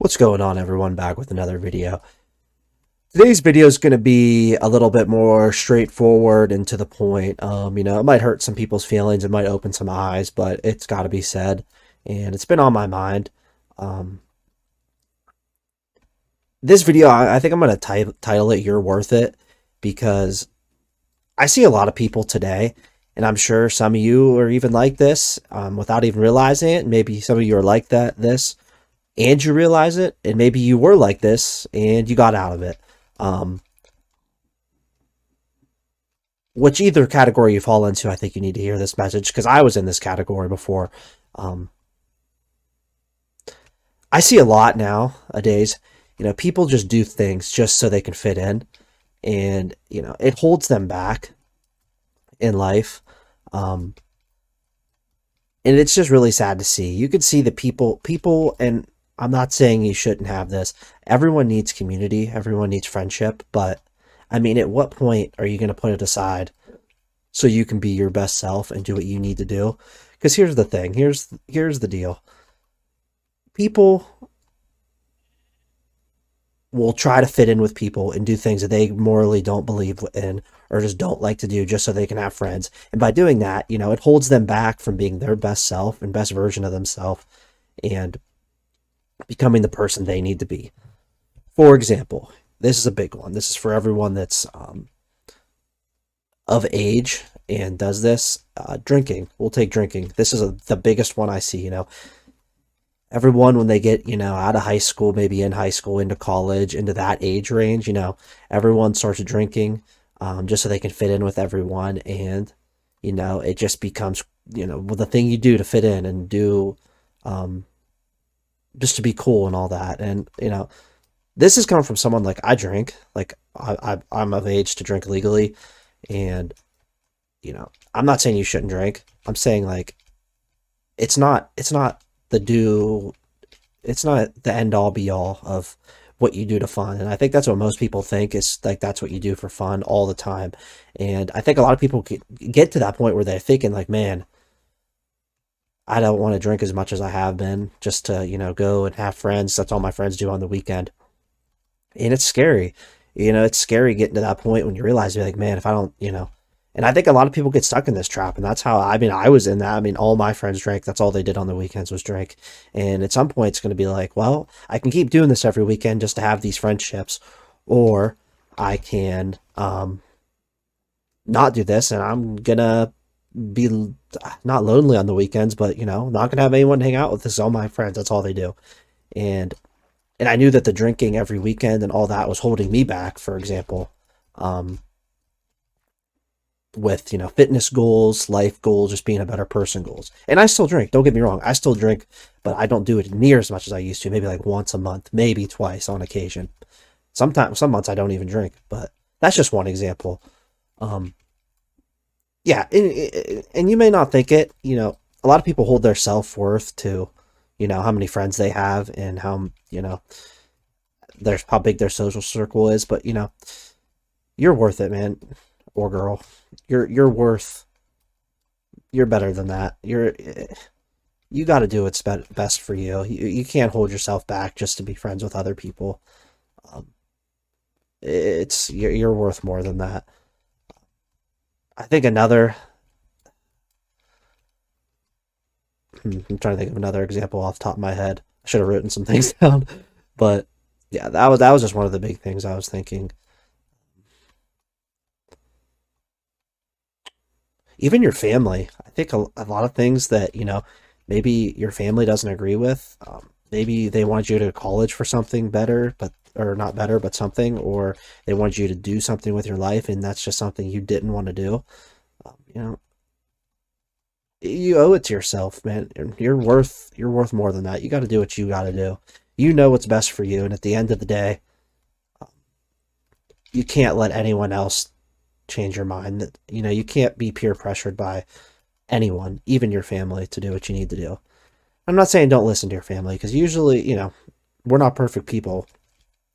What's going on, everyone? Back with another video. Today's video is going to be a little bit more straightforward and to the point. It might hurt some people's feelings, it might open some eyes, but it's got to be said, and it's been on my mind. Um, this video, I think I'm going to title it "You're Worth It" because I see a lot of people today, and I'm sure some of you are even like this without even realizing it. Maybe some of you are like this, and you realize it, and maybe you were like this and you got out of it. Um, which either category you fall into, I think you need to hear this message because I was in this category before. Um, I see a lot nowadays. People just do things just so they can fit in, and it holds them back in life. Um, and it's just really sad to see. You could see the people, and I'm not saying you shouldn't have this. Everyone needs community, everyone needs friendship, but I mean, at what point are you going to put it aside so you can be your best self and do what you need to do? Because here's the thing. Here's the deal. People will try to fit in with people and do things that they morally don't believe in or just don't like to do just so they can have friends. And by doing that, it holds them back from being their best self and best version of themselves and becoming the person they need to be. For example, this is a big one. This is for everyone that's of age and does this. Drinking. We'll take drinking. This is the biggest one I see. Everyone when they get out of high school, maybe in high school, into college, into that age range, everyone starts drinking just so they can fit in with everyone, and it just becomes the thing you do to fit in and do um, just to be cool and all that. And this is coming from someone like I drink, like I'm of age to drink legally, and I'm not saying you shouldn't drink. I'm saying like it's not the do it's not the end all be all of what you do to fun. And I think that's what most people think is like that's what you do for fun all the time. And I think a lot of people get to that point where they're thinking like, man, I don't want to drink as much as I have been just to, go and have friends. That's all my friends do on the weekend. And it's scary. It's scary getting to that point when you realize you're like, man, if I don't, and I think a lot of people get stuck in this trap, and that's how I mean I was in that. I mean, all my friends drank. That's all they did on the weekends was drink. And at some point, it's going to be like, well, I can keep doing this every weekend just to have these friendships, or I can not do this, and I'm gonna be not lonely on the weekends, but not gonna have anyone to hang out with. This is all my friends. That's all they do. And I knew that the drinking every weekend and all that was holding me back. For example, um, with fitness goals, life goals, just being a better person goals. And I still drink. Don't get me wrong. I still drink, but I don't do it near as much as I used to. Maybe like once a month, maybe twice on occasion. Sometimes some months I don't even drink, but that's just one example. Um, yeah, and you may not think it. A lot of people hold their self worth to, how many friends they have and how there's how big their social circle is. But you're worth it, man or girl. You're worth. You're better than that. You got to do what's best for you. You can't hold yourself back just to be friends with other people. Um, it's you're worth more than that. I think another. I'm trying to think of another example off the top of my head. I should have written some things down, but yeah, that was just one of the big things I was thinking. Even your family. I think a lot of things that, maybe your family doesn't agree with. Maybe they want you to go to college for something better, but, or not better, but something, or they want you to do something with your life, and that's just something you didn't want to do. You know, you owe it to yourself, man. You're worth more than that. You got to do what you got to do. You know what's best for you, and at the end of the day, you can't let anyone else change your mind. That you can't be peer pressured by anyone, even your family, to do what you need to do. I'm not saying don't listen to your family because usually, we're not perfect people,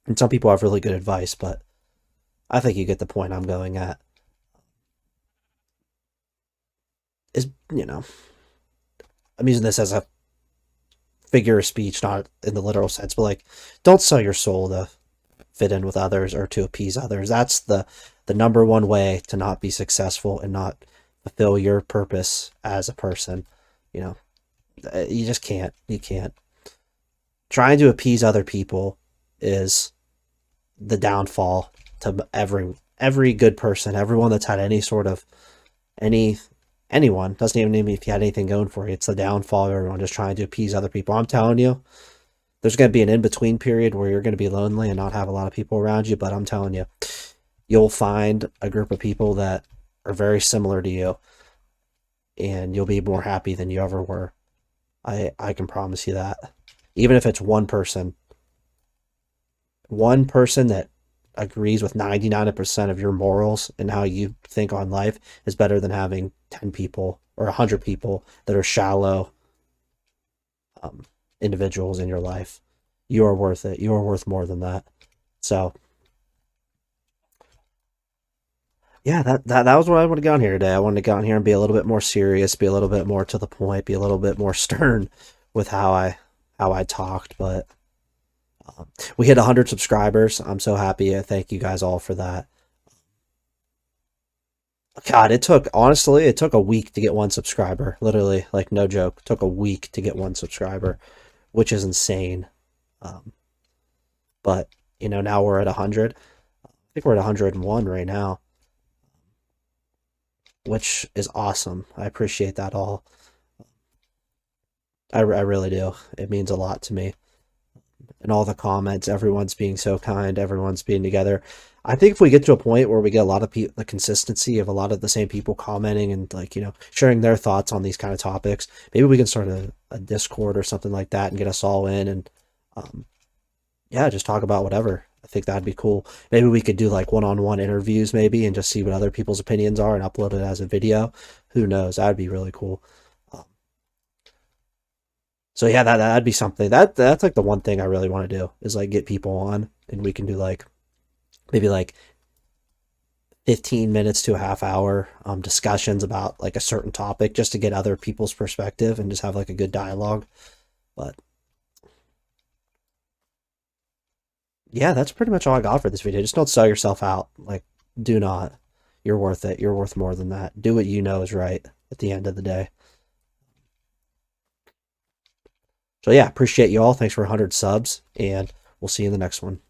and some people have really good advice, but I think you get the point I'm going at. Is I'm using this as a figure of speech, not in the literal sense, but like, don't sell your soul to fit in with others or to appease others. That's the number one way to not be successful and not fulfill your purpose as a person. You know, you just can't. You can't. Trying to appease other people is the downfall to every good person, everyone that's had any sort of any anyone, doesn't even mean if you had anything going for you. It's the downfall of everyone just trying to appease other people. I'm telling you, there's going to be an in-between period where you're going to be lonely and not have a lot of people around you, but I'm telling you, you'll find a group of people that are very similar to you, and you'll be more happy than you ever were. I can promise you that. Even if it's one person that agrees with 99% of your morals and how you think on life is better than having 10 people or 100 people that are shallow individuals in your life. You are worth it. You are worth more than that. So, yeah, that was what I wanted to get on here today. I wanted to get on here and be a little bit more serious, be a little bit more to the point, be a little bit more stern with how I talked, but we hit 100 subscribers. I'm so happy. I thank you guys all for that. God, it took a week to get one subscriber. Literally, like no joke, it took a week to get one subscriber, which is insane. Um, but now we're at 100. I think we're at 101 right now, which is awesome. I appreciate that all. I really do. It means a lot to me. And all the comments, everyone's being so kind, everyone's being together. I think if we get to a point where we get a lot of people, the consistency of a lot of the same people commenting and like, sharing their thoughts on these kind of topics, maybe we can start a Discord or something like that and get us all in and, um, yeah, just talk about whatever. I think that'd be cool. Maybe we could do like one-on-one interviews maybe and just see what other people's opinions are and upload it as a video. Who knows? That'd be really cool. Um, so yeah, that'd be something. That's like the one thing I really want to do is like get people on and we can do like maybe like 15 minutes to a half hour discussions about like a certain topic just to get other people's perspective and just have like a good dialogue. But yeah, that's pretty much all I got for this video. Just don't sell yourself out. Like, do not. You're worth it. You're worth more than that. Do what you know is right at the end of the day. So yeah, appreciate you all. Thanks for 100 subs, and we'll see you in the next one.